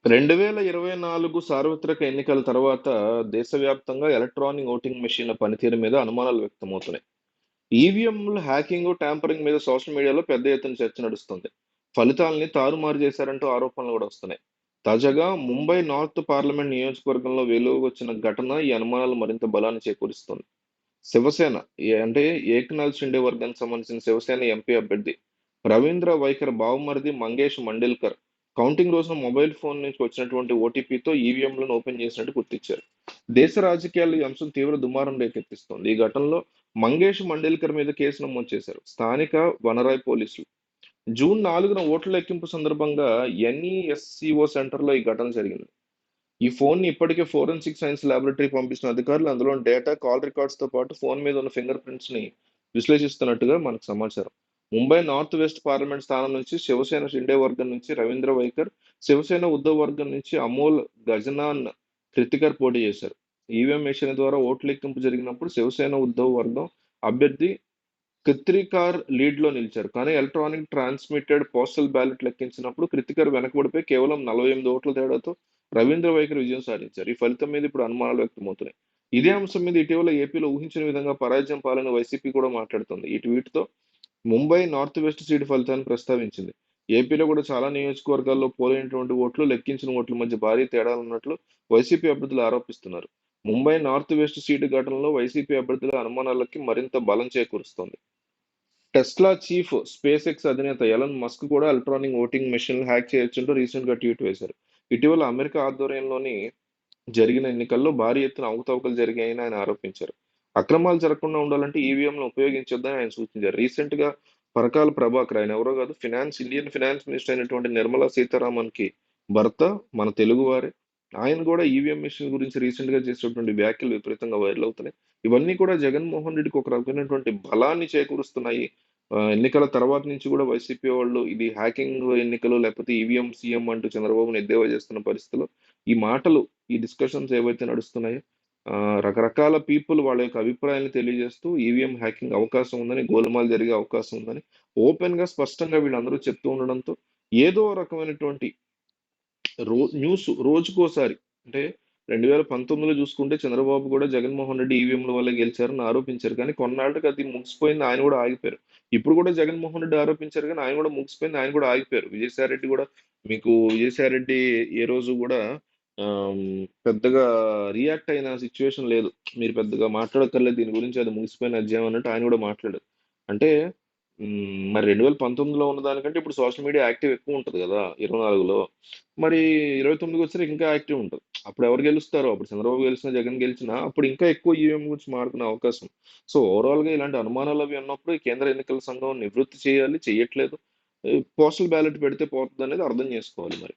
2024 సార్వత్రిక ఎన్నికల తర్వాత దేశవ్యాప్తంగా ఎలక్ట్రానిక్ ఓటింగ్ మెషిన్ల పనితీరు మీద అనుమానాలు వ్యక్తమవుతున్నాయి. ఈవీఎంల హ్యాకింగ్, ట్యాంపరింగ్ మీద సోషల్ మీడియాలో పెద్ద ఎత్తున చర్చ నడుస్తుంది. ఫలితాల్ని తారుమారు చేశారంటూ ఆరోపణలు కూడా వస్తున్నాయి. తాజాగా ముంబై నార్త్ పార్లమెంట్ నియోజకవర్గంలో వెలుగువచ్చిన ఘటన ఈ అనుమానాలు మరింత బలాన్ని చేకూరుస్తోంది. శివసేన అంటే ఏక్నాథ్ షిండే వర్గానికి సంబంధించిన శివసేన ఎంపీ అభ్యర్థి రవీంద్ర వైఖర్ బావమరిది మంగేష్ మండేల్కర్ కౌంటింగ్ రోజున మొబైల్ ఫోన్ నుంచి వచ్చినటువంటి ఓటీపీతో ఈవీఎంలను ఓపెన్ చేసినట్టు గుర్తించారు. దేశ రాజకీయాల్లో ఈ అంశం తీవ్ర దుమారం రేకెత్తిస్తోంది. ఈ ఘటనలో మంగేష్ మండేల్కర్ మీద కేసు నమోదు చేశారు స్థానిక వనరాయ్ పోలీసులు. జూన్ 4న ఓట్ల లెక్కింపు సందర్భంగా ఎన్ఈఎస్సిఓ సెంటర్లో ఈ ఘటన జరిగింది. ఈ ఫోన్‌ని ఇప్పటికే ఫోరెన్సిక్ సైన్స్ ల్యాబొరేటరీకి పంపించిన అధికారులు అందులోని డేటా, కాల్ రికార్డ్స్‌తో పాటు ఫోన్ మీద ఉన్న ఫింగర్ ప్రింట్స్‌ని విశ్లేషిస్తున్నట్టుగా మనకు సమాచారం. ముంబై నార్త్ వెస్ట్ పార్లమెంట్ స్థానం నుంచి శివసేన షిండే వర్గం నుంచి రవీంద్ర వైఖర్, శివసేన ఉద్ధవ్ వర్గం నుంచి అమోల్ గజనాన్ కృతికర్ పోటీ చేశారు. ఈవీఎం మెషిన్ ద్వారా ఓట్ల లెక్కింపు జరిగినప్పుడు శివసేన ఉద్ధవ్ వర్గం అభ్యర్థి కృత్రికార్ లీడ్‌లో నిలిచారు. కానీ ఎలక్ట్రానిక్ ట్రాన్స్మిటెడ్ పోస్టల్ బ్యాలెట్ లెక్కించినప్పుడు కృతికర్ వెనకబడిపోయి కేవలం 48 ఓట్ల తేడాతో రవీంద్ర వైఖరి విజయం సాధించారు. ఈ ఫలితం మీద ఇప్పుడు అనుమానాలు వ్యక్తమవుతున్నాయి. ఇదే అంశం మీద ఇటీవల ఏపీలో ఊహించని విధంగా పరాజయం పాలైన వైసీపీ కూడా మాట్లాడుతోంది. ఈ ట్వీట్‌తో ముంబై నార్త్ వెస్ట్ సీటు ఫలితాన్ని ప్రస్తావించింది. ఏపీలో కూడా చాలా నియోజకవర్గాల్లో పోలైనటువంటి ఓట్లు, లెక్కించిన ఓట్ల మధ్య భారీ తేడాలున్నట్లు వైసీపీ అభ్యర్థులు ఆరోపిస్తున్నారు. ముంబై నార్త్ వెస్ట్ సీటు ఘటనలో వైసీపీ అభ్యర్థుల అనుమానాలకి మరింత బలం చేకూరుస్తోంది. టెస్లా చీఫ్ స్పేస్ ఎక్స్ అధినేత ఎలన్ మస్క్ కూడా ఎలక్ట్రానిక్ ఓటింగ్ మెషిన్లు హ్యాక్ చేయొచ్చంటూ రీసెంట్ గా ట్వీట్ వేశారు. ఇటీవల అమెరికా ఆధ్వర్యంలోని జరిగిన ఎన్నికల్లో భారీ ఎత్తున అవకతవకలు జరిగాయని ఆయన ఆరోపించారు. అక్రమాలు జరగకుండా ఉండాలంటే ఈవీఎంలను ఉపయోగించొద్దని ఆయన సూచించారు. రీసెంట్ గా పరకాల ప్రభాకర్, ఆయన ఎవరో కాదు, ఇండియన్ ఫినాన్స్ మినిస్టర్ అయినటువంటి నిర్మలా సీతారామన్ కి భర్త, మన తెలుగు వారే. ఆయన కూడా ఈవీఎం మిషన్ గురించి రీసెంట్ గా చేసినటువంటి వ్యాఖ్యలు విపరీతంగా వైరల్ అవుతున్నాయి. ఇవన్నీ కూడా జగన్మోహన్ రెడ్డికి ఒక రకమైనటువంటి బలాన్ని చేకూరుస్తున్నాయి. ఎన్నికల తర్వాత నుంచి కూడా వైసీపీ వాళ్ళు ఇది హ్యాకింగ్ ఎన్నికలు లేకపోతే ఈవీఎం సీఎం అంటూ చంద్రబాబును ఎద్దేవా చేస్తున్న పరిస్థితుల్లో ఈ మాటలు, ఈ డిస్కషన్స్ ఏవైతే నడుస్తున్నాయో రకరకాల పీపుల్ వాళ్ళ యొక్క అభిప్రాయాన్ని తెలియజేస్తూ ఈవీఎం హ్యాకింగ్ అవకాశం ఉందని, గోల్మాల్ జరిగే అవకాశం ఉందని ఓపెన్ గా స్పష్టంగా వీళ్ళందరూ చెప్తూ ఉండడంతో ఏదో రకమైనటువంటి న్యూస్ రోజుకోసారి, అంటే 2019లో చూసుకుంటే చంద్రబాబు కూడా జగన్మోహన్ రెడ్డి ఈవీఎంల వల్ల గెలిచారని ఆరోపించారు. కానీ కొన్నాళ్ళకి అది ముగిసిపోయింది. ఆయన కూడా ఆగిపోయారు. ఇప్పుడు కూడా జగన్మోహన్ రెడ్డి ఆరోపించారు కానీ ఆయన కూడా ముగిసిపోయింది. ఆయన కూడా ఆగిపోయారు. విజయసాయి రెడ్డి కూడా, మీకు విజయసాయి రెడ్డి ఏ రోజు కూడా ఆమ్, పెద్దగా రియాక్ట్ అయిన సిచ్యువేషన్ లేదు. మీరు పెద్దగా మాట్లాడక్కర్లేదు దీని గురించి, అది ముగిసిపోయిన అధ్యాయం అన్నట్టు ఆయన కూడా మాట్లాడారు. అంటే మరి 2019లో ఉన్న దానికంటే ఇప్పుడు సోషల్ మీడియా యాక్టివ్ ఎక్కువ ఉంటది కదా 24లో. మరి 29కి వచ్చేసరికి ఇంకా యాక్టివ్ ఉంటది. అప్పుడు ఎవరు గెలుస్తారో, అప్పుడు చంద్రబాబు గెలిచినా, జగన్ గెలిచినా అప్పుడు ఇంకా ఎక్కువ ఈవీఎం గురించి మాట్లాడుకునే అవకాశం. సో ఓవరాల్ గా ఇలాంటి అనుమానాలు అవి ఉన్నప్పుడు ఈ కేంద్ర ఎన్నికల సంఘం నివృత్తి చేయాలి, చెయ్యట్లేదు. పోస్టల్ బ్యాలెట్ పెడితే పోతుంది అనేది అర్థం చేసుకోవాలి మరి.